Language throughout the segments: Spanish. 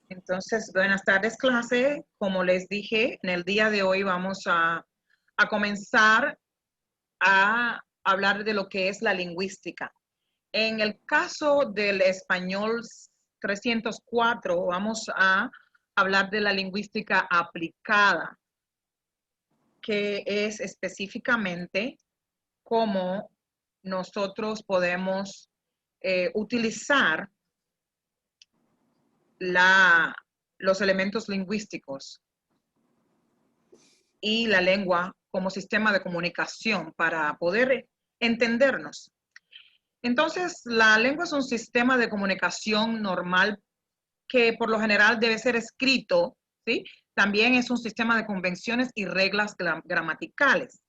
Entonces, buenas tardes, clase. Como les dije, en el día de hoy vamos a comenzar a hablar de lo que es la lingüística. En el caso del español 304, vamos a hablar de la lingüística aplicada, que es específicamente cómo nosotros podemos utilizar los elementos lingüísticos y la lengua como sistema de comunicación para poder entendernos. Entonces, la lengua es un sistema de comunicación normal que por lo general debe ser escrito, ¿sí? También es un sistema de convenciones y reglas gramaticales.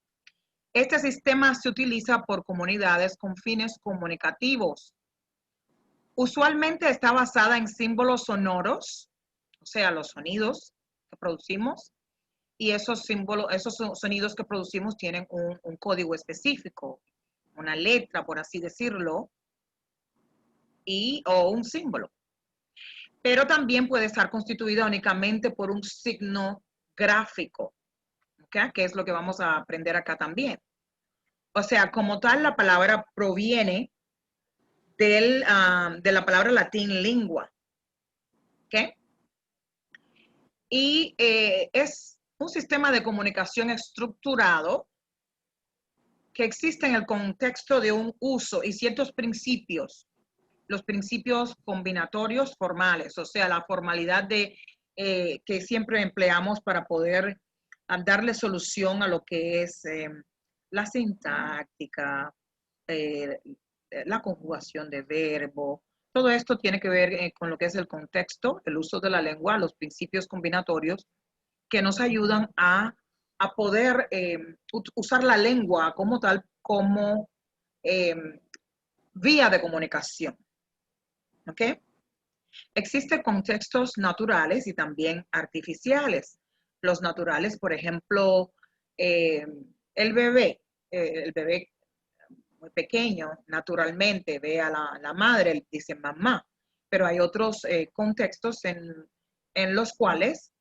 Este sistema se utiliza por comunidades con fines comunicativos. Usualmente está basada en símbolos sonoros, o sea, los sonidos que producimos, y esos símbolos, esos sonidos que producimos tienen un código específico, una letra, por así decirlo, o un símbolo. Pero también puede estar constituida únicamente por un signo gráfico, ¿okay? Que es lo que vamos a aprender acá también. O sea, como tal, la palabra proviene de la palabra latín lingua, ¿ok? Y es un sistema de comunicación estructurado que existe en el contexto de un uso y ciertos principios, los principios combinatorios formales, o sea, la formalidad que siempre empleamos para poder darle solución a lo que es la sintáctica, eh, la conjugación de verbo. Todo esto tiene que ver con lo que es el contexto, el uso de la lengua, los principios combinatorios que nos ayudan a poder usar la lengua como tal, como eh, vía de comunicación. ¿Ok? Existen contextos naturales y también artificiales. Los naturales, por ejemplo, eh, el bebé, el bebé muy pequeño, naturalmente ve a la madre, dice mamá, pero hay otros contextos en los cuales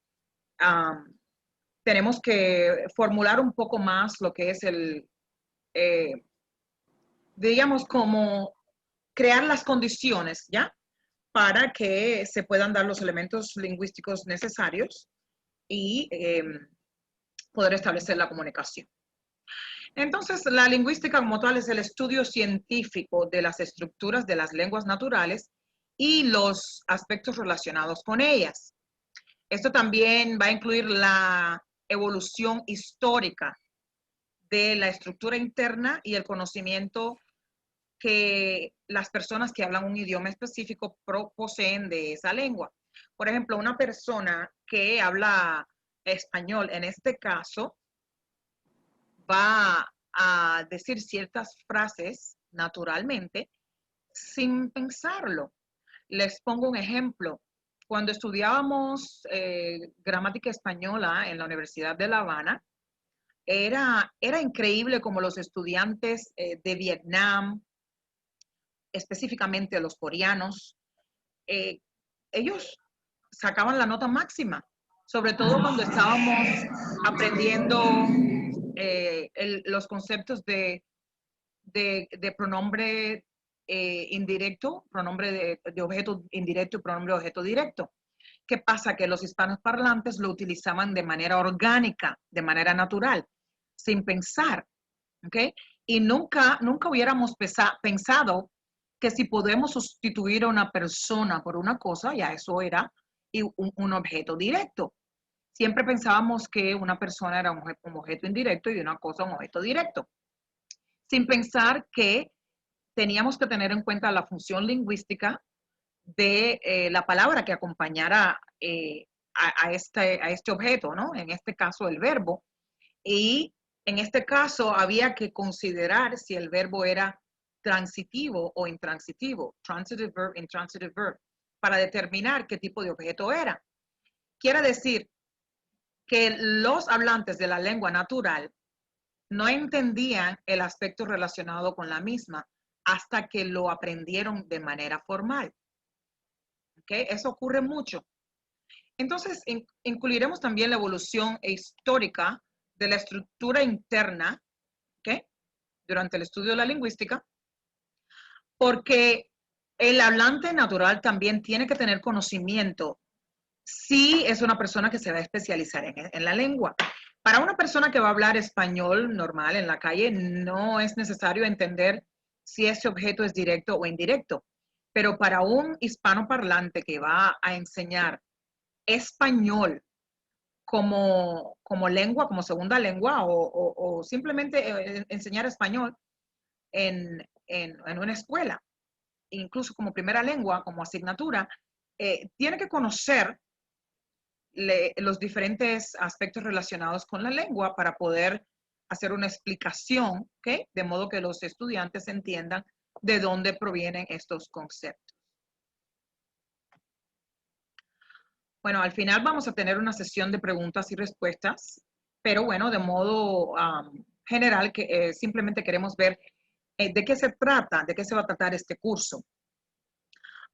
um, tenemos que formular un poco más lo que es eh, digamos, como crear las condiciones, ¿ya? Para que se puedan dar los elementos lingüísticos necesarios y poder establecer la comunicación. Entonces, la lingüística como tal es el estudio científico de las estructuras de las lenguas naturales y los aspectos relacionados con ellas. Esto también va a incluir la evolución histórica de la estructura interna y el conocimiento que las personas que hablan un idioma específico poseen de esa lengua. Por ejemplo, una persona que habla español, en este caso, va a decir ciertas frases naturalmente sin pensarlo. Les pongo un ejemplo. Cuando estudiábamos gramática española en la Universidad de La Habana, era increíble como los estudiantes de Vietnam, específicamente los coreanos, eh, ellos sacaban la nota máxima, sobre todo cuando estábamos aprendiendo los conceptos de pronombre indirecto, pronombre de objeto indirecto y pronombre de objeto directo. ¿Qué pasa? Que los hispanos parlantes lo utilizaban de manera orgánica, de manera natural, sin pensar, ¿ok? Y nunca hubiéramos pensado que si podemos sustituir a una persona por una cosa, ya eso era un objeto directo. Siempre pensábamos que una persona era un objeto indirecto y una cosa un objeto directo, sin pensar que teníamos que tener en cuenta la función lingüística de la palabra que acompañara a este objeto, ¿no? En este caso, el verbo. Y en este caso, había que considerar si el verbo era transitivo o intransitivo, transitive verb, intransitive verb, para determinar qué tipo de objeto era. Quiere decir que los hablantes de la lengua natural no entendían el aspecto relacionado con la misma hasta que lo aprendieron de manera formal. ¿Okay? Eso ocurre mucho. Entonces, incluiremos también la evolución histórica de la estructura interna, ¿ok?, durante el estudio de la lingüística, porque el hablante natural también tiene que tener conocimiento si es una persona que se va a especializar en la lengua. Para una persona que va a hablar español normal en la calle, no es necesario entender si ese objeto es directo o indirecto. Pero para un hispanoparlante que va a enseñar español como lengua, como segunda lengua, o simplemente enseñar español en una escuela, incluso como primera lengua, como asignatura, tiene que conocer los diferentes aspectos relacionados con la lengua para poder hacer una explicación, ¿ok?, de modo que los estudiantes entiendan de dónde provienen estos conceptos. Bueno, al final vamos a tener una sesión de preguntas y respuestas, pero bueno, de modo general, que simplemente queremos ver de qué se trata, de qué se va a tratar este curso.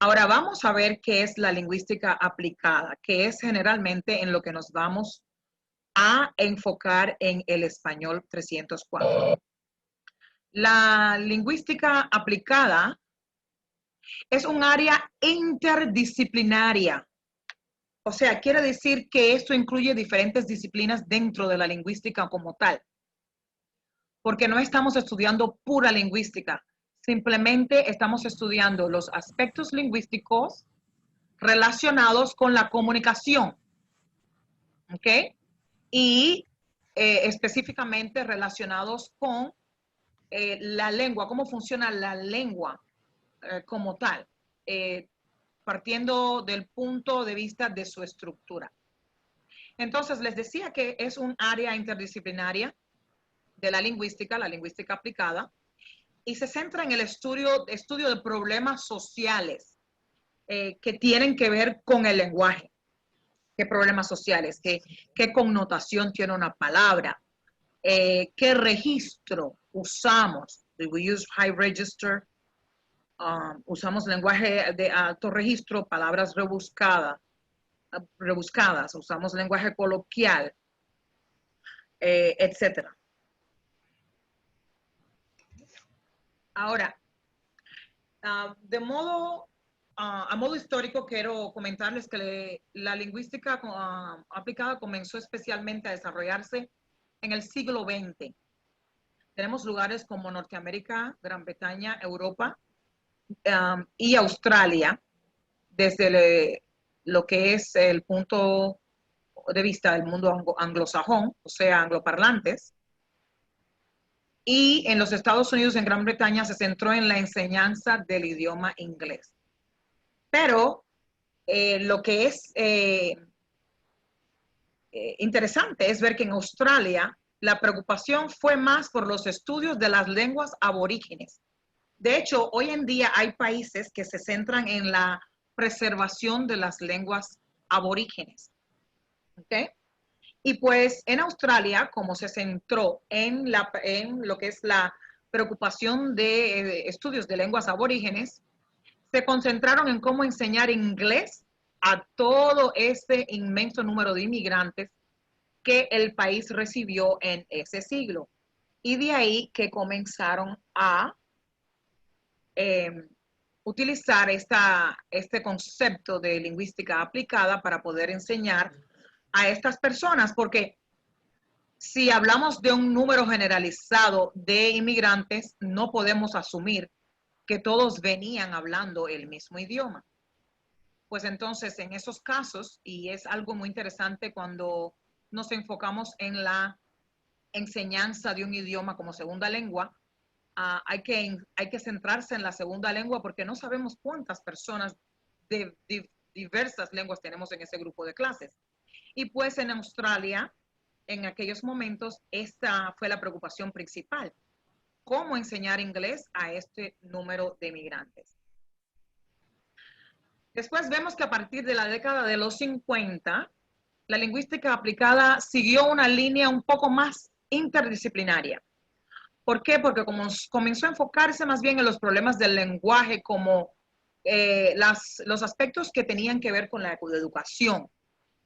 Ahora vamos a ver qué es la lingüística aplicada, que es generalmente en lo que nos vamos a enfocar en el español 304. La lingüística aplicada es un área interdisciplinaria. O sea, quiere decir que esto incluye diferentes disciplinas dentro de la lingüística como tal. Porque no estamos estudiando pura lingüística, simplemente estamos estudiando los aspectos lingüísticos relacionados con la comunicación, ¿ok? Y específicamente relacionados con la lengua, cómo funciona la lengua como tal, partiendo del punto de vista de su estructura. Entonces, les decía que es un área interdisciplinaria de la lingüística aplicada, y se centra en el estudio de problemas sociales que tienen que ver con el lenguaje. ¿Qué problemas sociales? ¿Qué connotación tiene una palabra? ¿Qué registro usamos? Do we use high register? Usamos lenguaje de alto registro, palabras rebuscadas, usamos lenguaje coloquial, etcétera. Ahora, a modo histórico, quiero comentarles que la lingüística aplicada comenzó especialmente a desarrollarse en el siglo XX. Tenemos lugares como Norteamérica, Gran Bretaña, Europa y Australia, desde lo que es el punto de vista del mundo anglosajón, o sea, angloparlantes. Y en los Estados Unidos, en Gran Bretaña, se centró en la enseñanza del idioma inglés. Pero lo que es interesante es ver que en Australia la preocupación fue más por los estudios de las lenguas aborígenes. De hecho, hoy en día hay países que se centran en la preservación de las lenguas aborígenes. ¿Okay? Y pues en Australia, como se centró en lo que es la preocupación de estudios de lenguas aborígenes, se concentraron en cómo enseñar inglés a todo ese inmenso número de inmigrantes que el país recibió en ese siglo. Y de ahí que comenzaron a utilizar este concepto de lingüística aplicada para poder enseñar a estas personas, porque si hablamos de un número generalizado de inmigrantes, no podemos asumir que todos venían hablando el mismo idioma. Pues entonces, en esos casos, y es algo muy interesante cuando nos enfocamos en la enseñanza de un idioma como segunda lengua, hay que centrarse en la segunda lengua porque no sabemos cuántas personas de diversas lenguas tenemos en ese grupo de clases. Y pues en Australia, en aquellos momentos, esta fue la preocupación principal. ¿Cómo enseñar inglés a este número de migrantes? Después vemos que a partir de la década de los 50, la lingüística aplicada siguió una línea un poco más interdisciplinaria. ¿Por qué? Porque comenzó a enfocarse más bien en los problemas del lenguaje, como los aspectos que tenían que ver con la educación.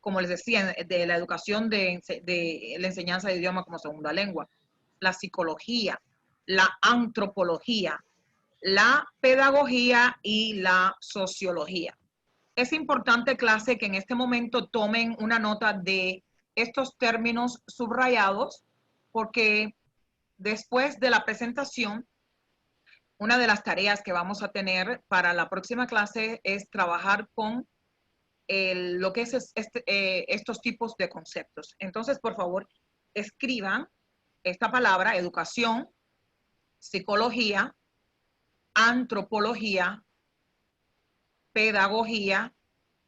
como les decía, de la educación de la enseñanza de idioma como segunda lengua, la psicología, la antropología, la pedagogía y la sociología. Es importante, clase, que en este momento tomen una nota de estos términos subrayados, porque después de la presentación, una de las tareas que vamos a tener para la próxima clase es trabajar con lo que es estos tipos de conceptos. Entonces, por favor, escriban esta palabra: educación, psicología, antropología, pedagogía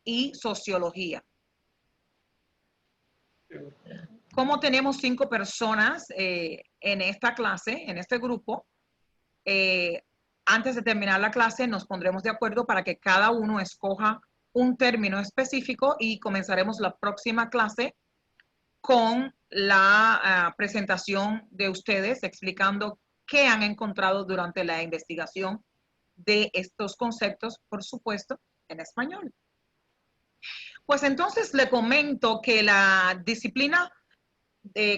y sociología. Como tenemos 5 personas en esta clase, en este grupo, antes de terminar la clase nos pondremos de acuerdo para que cada uno escoja un término específico y comenzaremos la próxima clase con la presentación de ustedes explicando qué han encontrado durante la investigación de estos conceptos, por supuesto, en español. Pues entonces le comento que la disciplina,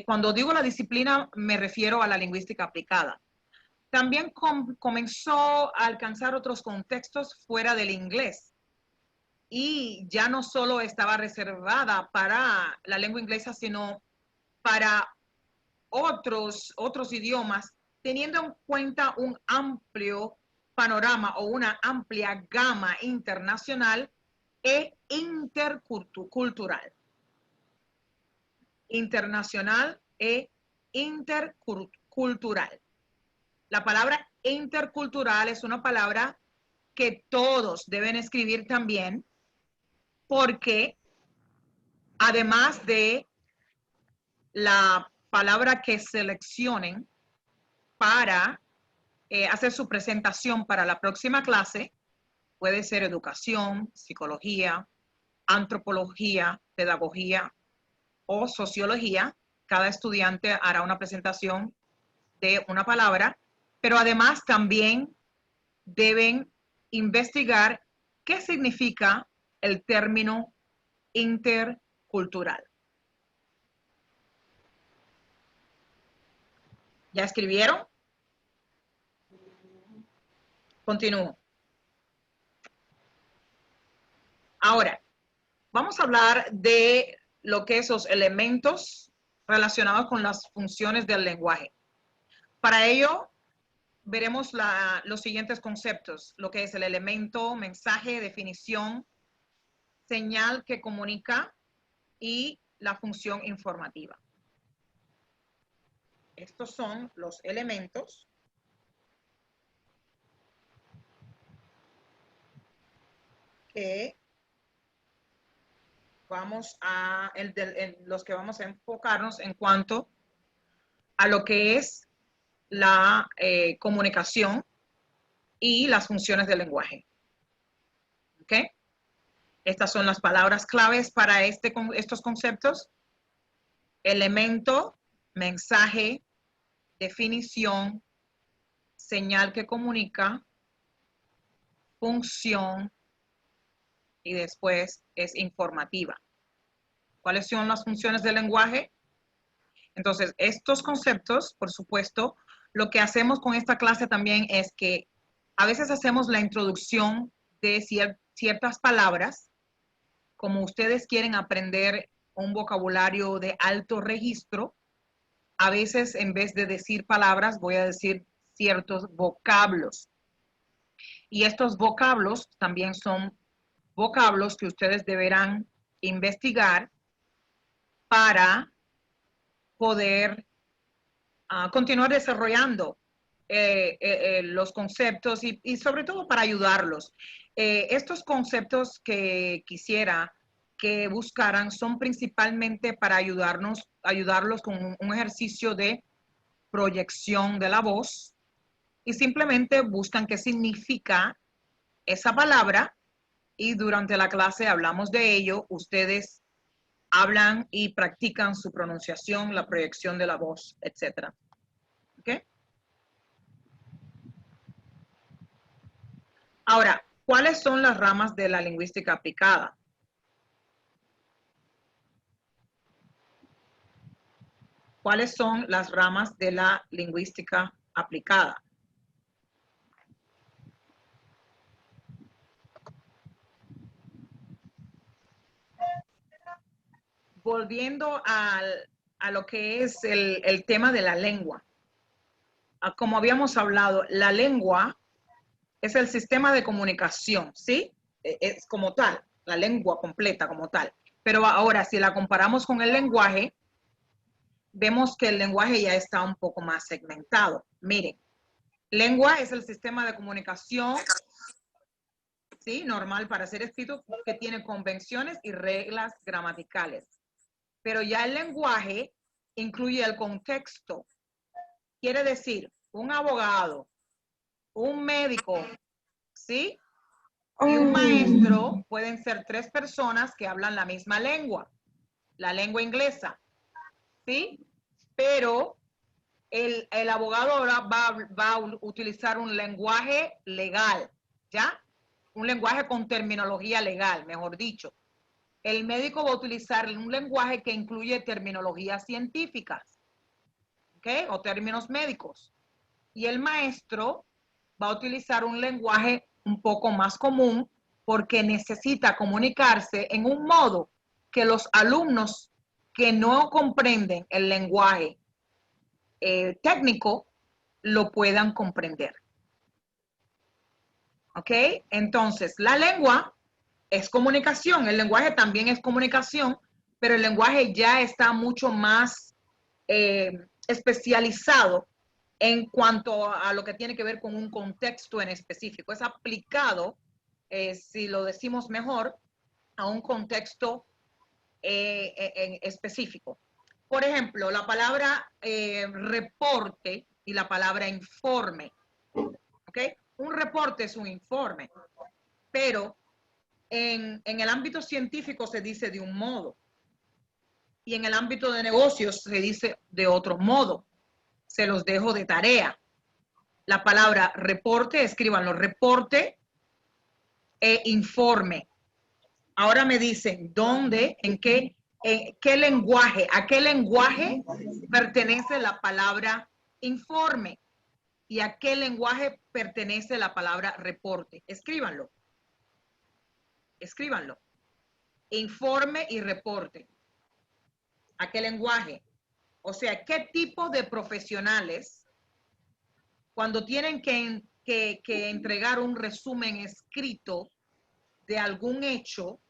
cuando digo la disciplina me refiero a la lingüística aplicada. También comenzó a alcanzar otros contextos fuera del inglés y ya no solo estaba reservada para la lengua inglesa, sino para otros idiomas, teniendo en cuenta un amplio panorama o una amplia gama internacional e intercultural. Internacional e intercultural. La palabra intercultural es una palabra que todos deben escribir también, porque además de la palabra que seleccionen para hacer su presentación para la próxima clase, puede ser educación, psicología, antropología, pedagogía o sociología. Cada estudiante hará una presentación de una palabra, pero además también deben investigar qué significa el término intercultural. ¿Ya escribieron? Continúo. Ahora, vamos a hablar de lo que son los elementos relacionados con las funciones del lenguaje. Para ello, veremos los siguientes conceptos: lo que es el elemento, mensaje, definición, señal que comunica y la función informativa. Estos son los elementos que los que vamos a enfocarnos en cuanto a lo que es la comunicación y las funciones del lenguaje. ¿Ok? Estas son las palabras claves para estos conceptos: elemento, mensaje, definición, señal que comunica, función y después es informativa. ¿Cuáles son las funciones del lenguaje? Entonces, estos conceptos, por supuesto, lo que hacemos con esta clase también es que a veces hacemos la introducción de ciertas palabras. Como ustedes quieren aprender un vocabulario de alto registro, a veces en vez de decir palabras, voy a decir ciertos vocablos. Y estos vocablos también son vocablos que ustedes deberán investigar para poder continuar desarrollando los conceptos y sobre todo para ayudarlos. Estos conceptos que quisiera que buscaran son principalmente para ayudarlos con un ejercicio de proyección de la voz, y simplemente buscan qué significa esa palabra y durante la clase hablamos de ello. Ustedes hablan y practican su pronunciación, la proyección de la voz, etc. ¿Ok? Ahora, ¿cuáles son las ramas de la lingüística aplicada? ¿Cuáles son las ramas de la lingüística aplicada? Volviendo a lo que es el tema de la lengua. Como habíamos hablado, la lengua es el sistema de comunicación, ¿sí? Es como tal, la lengua completa como tal. Pero ahora, si la comparamos con el lenguaje, vemos que el lenguaje ya está un poco más segmentado. Miren, lengua es el sistema de comunicación, ¿sí? Normal para ser escrito, que tiene convenciones y reglas gramaticales. Pero ya el lenguaje incluye el contexto. Quiere decir, un abogado, un médico, ¿sí? Y un maestro pueden ser tres personas que hablan la misma lengua, la lengua inglesa, ¿sí? Pero el abogado ahora va a utilizar un lenguaje legal, ¿ya? Un lenguaje con terminología legal, mejor dicho. El médico va a utilizar un lenguaje que incluye terminologías científicas, ¿ok? O términos médicos. Y el maestro va a utilizar un lenguaje un poco más común porque necesita comunicarse en un modo que los alumnos que no comprenden el lenguaje técnico lo puedan comprender. ¿Ok? Entonces, la lengua es comunicación, el lenguaje también es comunicación, pero el lenguaje ya está mucho más especializado en cuanto a lo que tiene que ver con un contexto en específico. Es aplicado, si lo decimos mejor, a un contexto en específico. Por ejemplo, la palabra reporte y la palabra informe. ¿Ok? Un reporte es un informe, pero en el ámbito científico se dice de un modo y en el ámbito de negocios se dice de otro modo. Se los dejo de tarea. La palabra reporte, escríbanlo, reporte e informe. Ahora me dicen dónde, en qué lenguaje, a qué lenguaje pertenece la palabra informe y a qué lenguaje pertenece la palabra reporte. Escríbanlo. Escríbanlo. Informe y reporte. ¿A qué lenguaje? O sea, ¿qué tipo de profesionales, cuando tienen que entregar un resumen escrito de algún hecho,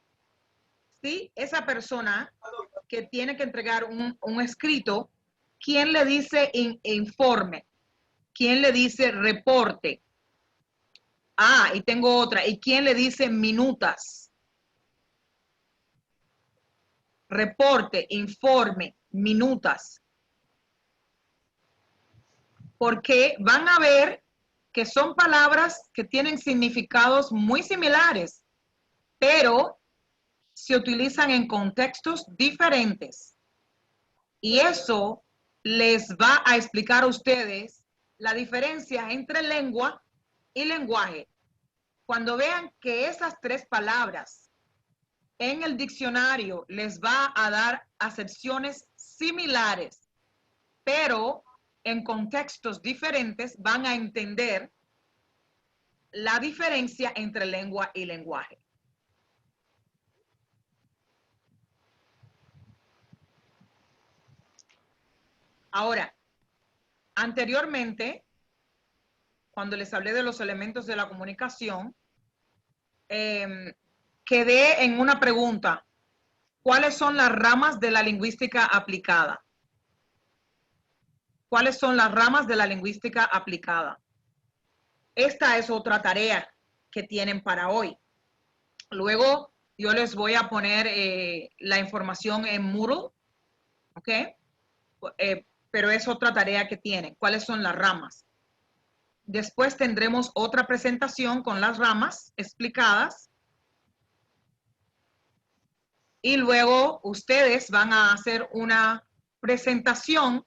¿sí? Esa persona que tiene que entregar un escrito, ¿quién le dice informe? ¿Quién le dice reporte? Ah, y tengo otra. ¿Y quién le dice minutas? Reporte, informe, minutas. Porque van a ver que son palabras que tienen significados muy similares, pero se utilizan en contextos diferentes. Y eso les va a explicar a ustedes la diferencia entre lengua y lenguaje. Cuando vean que esas tres palabras en el diccionario les va a dar acepciones similares, pero en contextos diferentes, van a entender la diferencia entre lengua y lenguaje. Ahora, anteriormente, cuando les hablé de los elementos de la comunicación, quedé en una pregunta. ¿Cuáles son las ramas de la lingüística aplicada? ¿Cuáles son las ramas de la lingüística aplicada? Esta es otra tarea que tienen para hoy. Luego yo les voy a poner la información en Moodle, ¿ok? Pero es otra tarea que tienen. ¿Cuáles son las ramas? Después tendremos otra presentación con las ramas explicadas. Y luego ustedes van a hacer una presentación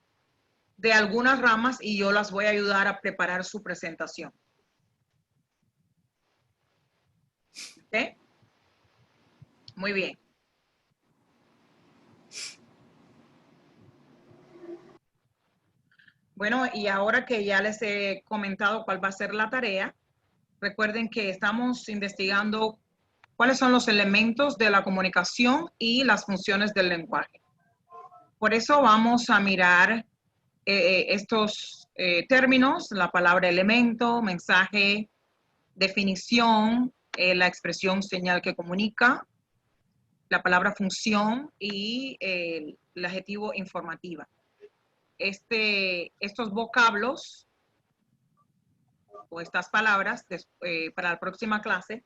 de algunas ramas y yo las voy a ayudar a preparar su presentación. ¿Ok? Muy bien. Bueno, y ahora que ya les he comentado cuál va a ser la tarea, recuerden que estamos investigando cuáles son los elementos de la comunicación y las funciones del lenguaje. Por eso vamos a mirar estos términos, la palabra elemento, mensaje, definición, la expresión señal que comunica, la palabra función y el adjetivo informativa. Estos vocablos o estas palabras para la próxima clase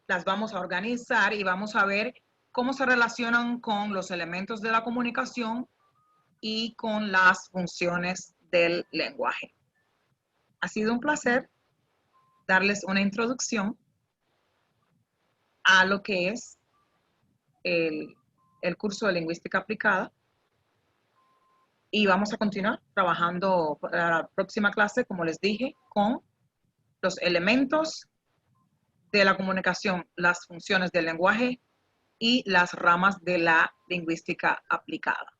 las vamos a organizar y vamos a ver cómo se relacionan con los elementos de la comunicación y con las funciones del lenguaje. Ha sido un placer darles una introducción a lo que es el curso de lingüística aplicada y vamos a continuar trabajando para la próxima clase, como les dije, con los elementos de la comunicación, las funciones del lenguaje y las ramas de la lingüística aplicada.